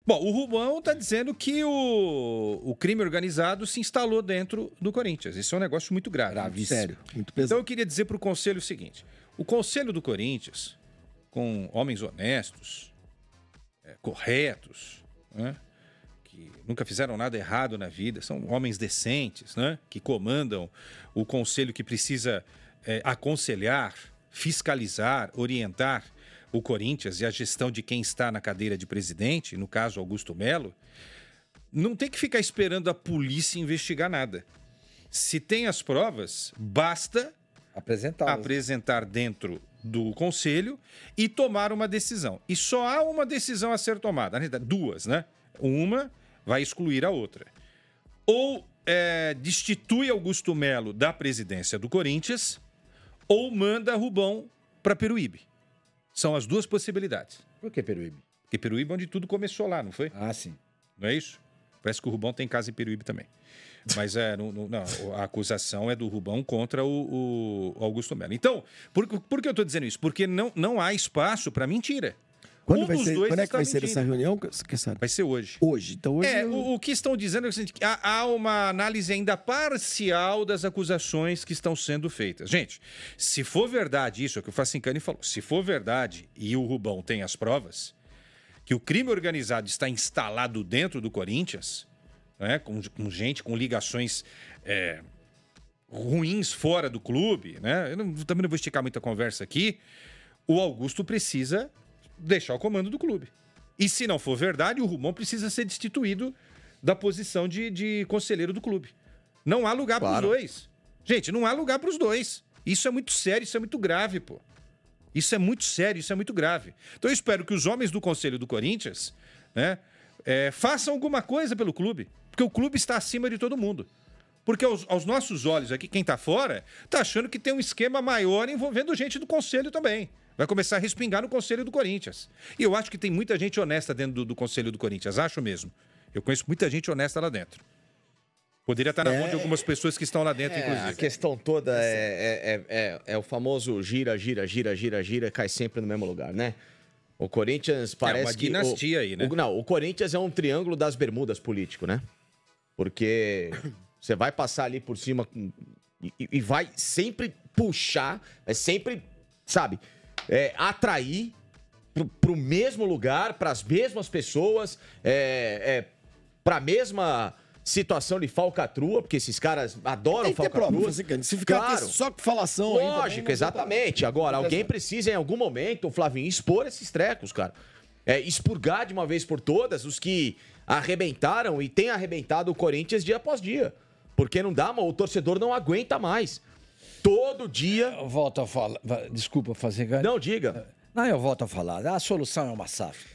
Bom, o Rubão está dizendo que o crime organizado se instalou dentro do Corinthians. Isso é um negócio muito grave. Muito sério, muito pesado. Então eu queria dizer para o Conselho o seguinte. O Conselho do Corinthians, com homens honestos, corretos, né, que nunca fizeram nada errado na vida, são homens decentes, né, que comandam o Conselho que precisa aconselhar, fiscalizar, orientar o Corinthians e a gestão de quem está na cadeira de presidente, no caso Augusto Melo, não tem que ficar esperando a polícia investigar nada. Se tem as provas, basta apresentar dentro do conselho e tomar uma decisão. E só há uma decisão a ser tomada, duas, né? Uma vai excluir a outra. Ou destitui Augusto Melo da presidência do Corinthians, ou manda Rubão para Peruíbe. São as duas possibilidades. Por que Peruíbe? Porque Peruíbe é onde tudo começou lá, não foi? Ah, sim. Não é isso? Parece que o Rubão tem casa em Peruíbe também. Mas não, a acusação é do Rubão contra o Augusto Melo. Então, por que eu estou dizendo isso? Porque não há espaço para mentira. Quando é que vai ser essa reunião? Vai ser hoje. Hoje. Então hoje o que estão dizendo é o seguinte, há uma análise ainda parcial das acusações que estão sendo feitas. Gente, se for verdade isso, é o que o Facincani falou, se for verdade e o Rubão tem as provas, que o crime organizado está instalado dentro do Corinthians, né, com gente com ligações ruins fora do clube, né? Também não vou esticar muita conversa aqui, o Augusto precisa deixar o comando do clube. E se não for verdade, o Rubão precisa ser destituído da posição de conselheiro do clube. Não há lugar para os dois. Gente, não há lugar para os dois. Isso é muito sério, isso é muito grave, pô. Isso é muito sério, isso é muito grave. Então eu espero que os homens do Conselho do Corinthians, né, façam alguma coisa pelo clube. Porque o clube está acima de todo mundo. Porque aos nossos olhos aqui, quem está fora, está achando que tem um esquema maior envolvendo gente do Conselho também. Vai começar a respingar no Conselho do Corinthians. E eu acho que tem muita gente honesta dentro do Conselho do Corinthians. Acho mesmo. Eu conheço muita gente honesta lá dentro. Poderia estar na mão de algumas pessoas que estão lá dentro, inclusive. A questão toda é o famoso gira, cai sempre no mesmo lugar, né? O Corinthians parece uma dinastia aí, né? O Corinthians é um triângulo das bermudas político, né? Porque você vai passar ali por cima e vai sempre puxar, sempre, sabe, atrair para o mesmo lugar, para as mesmas pessoas, para a mesma situação de falcatrua, porque esses caras adoram falcatrua. Se ficar só com falação... Lógico, exatamente. Agora, alguém precisa, em algum momento, o Flavinho, expor esses trecos, cara. Expurgar de uma vez por todas os que arrebentaram e têm arrebentado o Corinthians dia após dia. Porque não dá, o torcedor não aguenta mais. Todo dia... Eu volto a falar... Desculpa fazer... Não, diga. Não, eu volto a falar. A solução é uma SAF.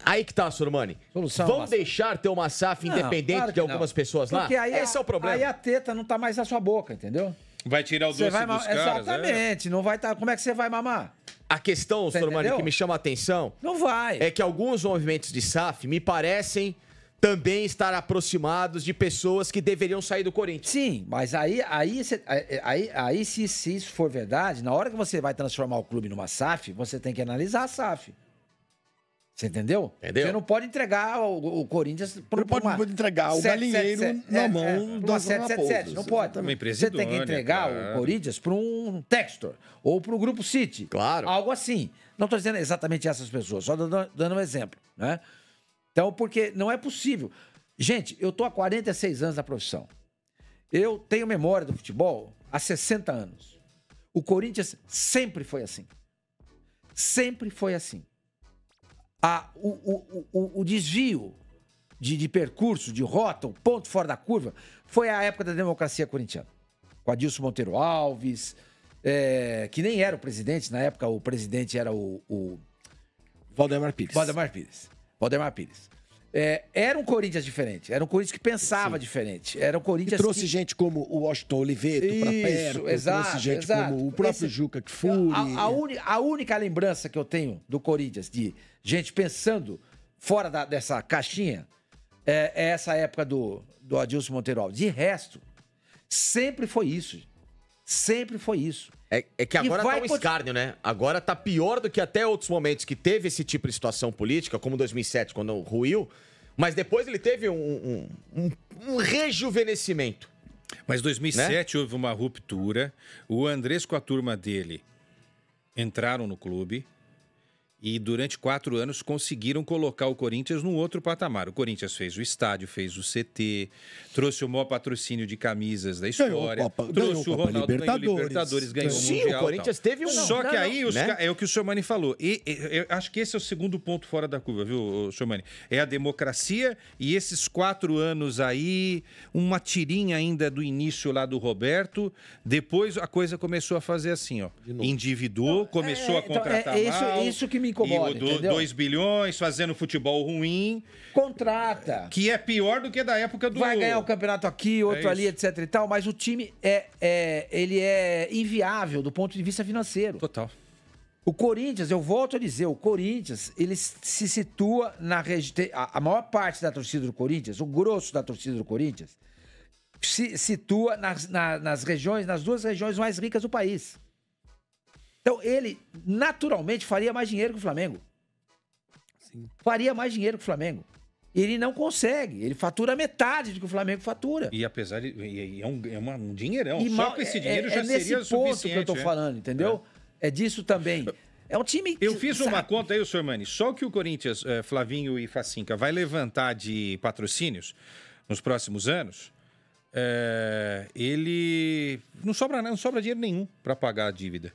Aí que tá, Sormani. Vão deixar ter uma SAF independente claro de algumas pessoas lá? Porque aí esse é o problema. Aí a teta não tá mais na sua boca, entendeu? Vai tirar o doce dos caras. Exatamente. Não vai estar... Como é que você vai mamar? A questão, Sormani, que me chama a atenção... Não vai. É que alguns movimentos de SAF me parecem também estar aproximados de pessoas que deveriam sair do Corinthians. Sim, mas aí se isso for verdade, na hora que você vai transformar o clube numa SAF, você tem que analisar a SAF. Você entendeu? Você não pode entregar o Corinthians... Não pode entregar o galinheiro na mão do 777. Não pode. Você tem que entregar o Corinthians para um Textor ou para o Grupo City. Claro. Algo assim. Não estou dizendo exatamente essas pessoas, só dando um exemplo, né? Então, porque não é possível. Gente, eu estou há 46 anos na profissão. Eu tenho memória do futebol há 60 anos. O Corinthians sempre foi assim. Sempre foi assim. O desvio de percurso, de rota, o ponto fora da curva, foi a época da democracia corintiana. Com Adilson Monteiro Alves, que nem era o presidente, na época o presidente era o Valdemar Pires. Valdemar Pires. Era um Corinthians diferente, era um Corinthians que pensava diferente. Era um Corinthians que trouxe gente como o Washington Oliveto para perto, trouxe gente como o próprio Juca Kfouri. A única lembrança que eu tenho do Corinthians, de gente pensando fora dessa caixinha, é essa época do Adilson Monteiro Alves. De resto, sempre foi isso. Sempre foi isso. É que agora tá um escárnio, né? Agora tá pior do que até outros momentos que teve esse tipo de situação política, como 2007, quando ruiu. Mas depois ele teve um rejuvenescimento. Mas 2007 houve uma ruptura. O Andrés com a turma dele entraram no clube e durante 4 anos conseguiram colocar o Corinthians num outro patamar. O Corinthians fez o estádio, fez o CT, trouxe o maior patrocínio de camisas da história, trouxe o Ronaldo, ganhou Libertadores, ganhou o Mundial. Sim, o Corinthians teve um... Só que aí, é o que o Sormani falou. Eu acho que esse é o segundo ponto fora da curva, viu, Sormani? É a democracia e esses 4 anos aí, uma tirinha ainda do início lá do Roberto, depois a coisa começou a fazer assim, ó. Endividou, começou a contratar mal. Isso que me incomoda, entendeu? 2 bilhões, fazendo futebol ruim. Contrata. Que é pior do que da época do... Vai ganhar o campeonato aqui, outro ali, etc e tal, mas o time ele é inviável do ponto de vista financeiro. Total. O Corinthians, eu volto a dizer, o Corinthians, ele se situa na região... A maior parte da torcida do Corinthians, o grosso da torcida do Corinthians, se situa nas regiões, nas 2 regiões mais ricas do país. Então, ele, naturalmente, faria mais dinheiro que o Flamengo. Sim. Faria mais dinheiro que o Flamengo. Ele não consegue. Ele fatura metade do que o Flamengo fatura. E apesar de... É um dinheirão. Só com esse dinheiro já seria suficiente. É nesse ponto que eu tô falando, entendeu? É disso também. É um time... Eu fiz uma conta aí, Sormani. Só o que o Corinthians, Flavinho e Facinca, vai levantar de patrocínios nos próximos anos, ele... Não sobra dinheiro nenhum para pagar a dívida.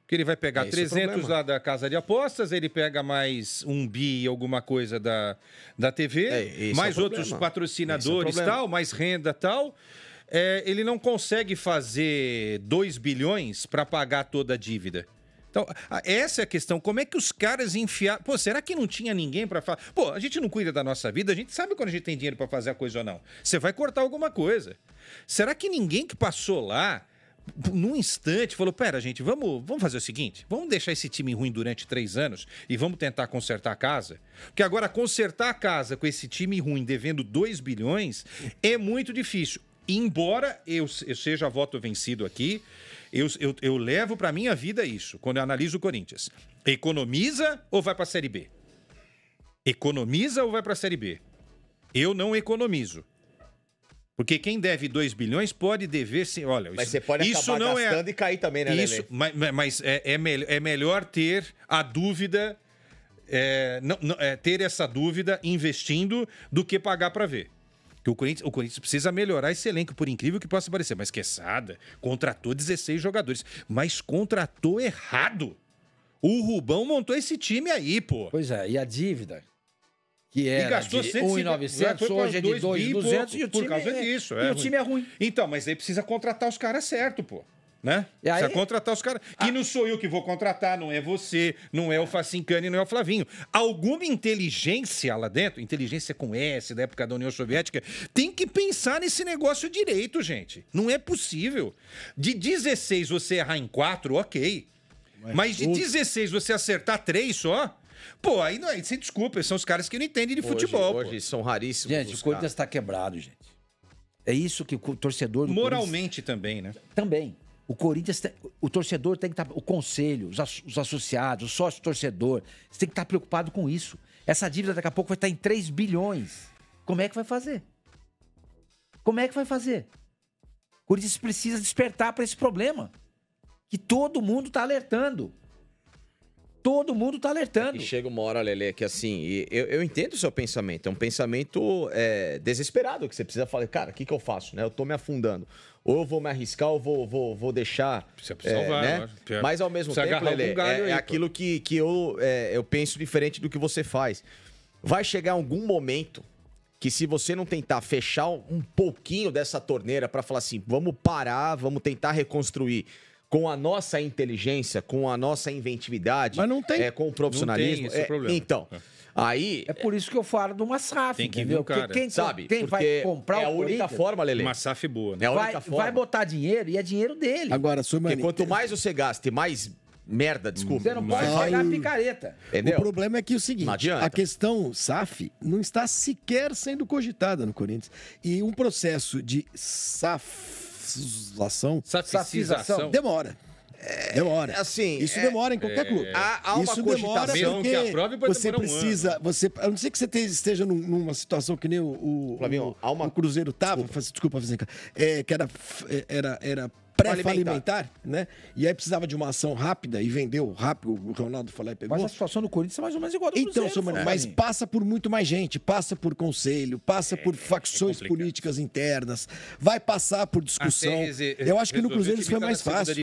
Porque ele vai pegar 300 lá da casa de apostas, ele pega mais 1 bi e alguma coisa da TV, mais outros patrocinadores tal, mais renda tal. Ele não consegue fazer 2 bilhões para pagar toda a dívida. Então, essa é a questão. Como é que os caras enfiaram... Pô, será que não tinha ninguém para falar? Pô, a gente não cuida da nossa vida, a gente sabe quando a gente tem dinheiro para fazer a coisa ou não. Você vai cortar alguma coisa. Será que ninguém que passou lá... num instante, falou, pera, gente, vamos fazer o seguinte, vamos deixar esse time ruim durante 3 anos e vamos tentar consertar a casa? Porque agora consertar a casa com esse time ruim devendo 2 bilhões é muito difícil. Embora eu seja voto vencido aqui, eu levo pra minha vida isso, quando eu analiso o Corinthians. Economiza ou vai pra Série B? Economiza ou vai pra Série B? Eu não economizo. Porque quem deve 2 bilhões pode dever... Olha, mas você pode acabar gastando e cair também, né, Lelê? Mas é melhor ter a dúvida, ter essa dúvida investindo do que pagar para ver. Porque o Corinthians precisa melhorar esse elenco, por incrível que possa parecer. Mas Quesada contratou 16 jogadores, mas contratou errado. O Rubão montou esse time aí, pô. Pois é, e a dívida... que era gastou de 1.900, hoje é de 2.200 e o time por causa disso. E o time é ruim. Então, mas aí precisa contratar os caras certo, pô. Né? Precisa contratar os caras. Que não sou eu que vou contratar, não é você, não é o Facincani, não é o Flavinho. Alguma inteligência lá dentro, inteligência com S, da época da União Soviética, tem que pensar nesse negócio direito, gente. Não é possível. De 16 você errar em 4, ok. Mas de 16 você acertar 3 só... Pô, aí não é, se desculpa, são os caras que não entendem de futebol. Hoje são raríssimos. Gente, o Corinthians está quebrado, gente. É isso que o torcedor do moralmente também, né? Também. O Corinthians, o torcedor tem que estar, o conselho, os associados, o sócio-torcedor, você tem que estar preocupado com isso. Essa dívida daqui a pouco vai estar em 3 bilhões. Como é que vai fazer? Como é que vai fazer? O Corinthians precisa despertar para esse problema. Que todo mundo está alertando. Todo mundo tá alertando. E chega uma hora, Lelê, que assim, eu entendo o seu pensamento. É um pensamento desesperado, que você precisa falar, cara, o que eu faço? Né? Eu tô me afundando. Ou eu vou me arriscar, ou vou deixar... Precisa salvar, né? Mas ao mesmo tempo, Lelê, é aquilo que eu penso diferente do que você faz. Vai chegar algum momento que se você não tentar fechar um pouquinho dessa torneira para falar assim, vamos parar, vamos tentar reconstruir... com a nossa inteligência, com a nossa inventividade, mas não tem, com o profissionalismo. Não tem esse problema. Então, aí... É por isso que eu falo de uma SAF, tem que ver o cara. Quem vai comprar é a única forma, Lelê. Uma SAF boa, né? É a única forma. Vai botar dinheiro e é dinheiro dele. Agora, Porque quanto mais você gasta e mais merda, desculpa. Você não pode pegar picareta. Entendeu? O problema é que é o seguinte, não adianta. A questão SAF não está sequer sendo cogitada no Corinthians. E um processo de safização demora. Demora. Assim, isso demora em qualquer clube. Há uma isso demora mesmo porque que aprove, pode você demorar precisa... a não ser que você esteja numa situação que nem Flavinho, o Cruzeiro estava, desculpa, Vizinca, que era pré-falimentar, né? E aí precisava de uma ação rápida e vendeu rápido, o Ronaldo falou e pegou. Mas a situação do Corinthians é mais ou menos igual ao do Cruzeiro. Então, mas passa por muito mais gente, passa por conselho, passa por facções políticas internas, vai passar por discussão. Eu acho que no Cruzeiro isso foi mais fácil.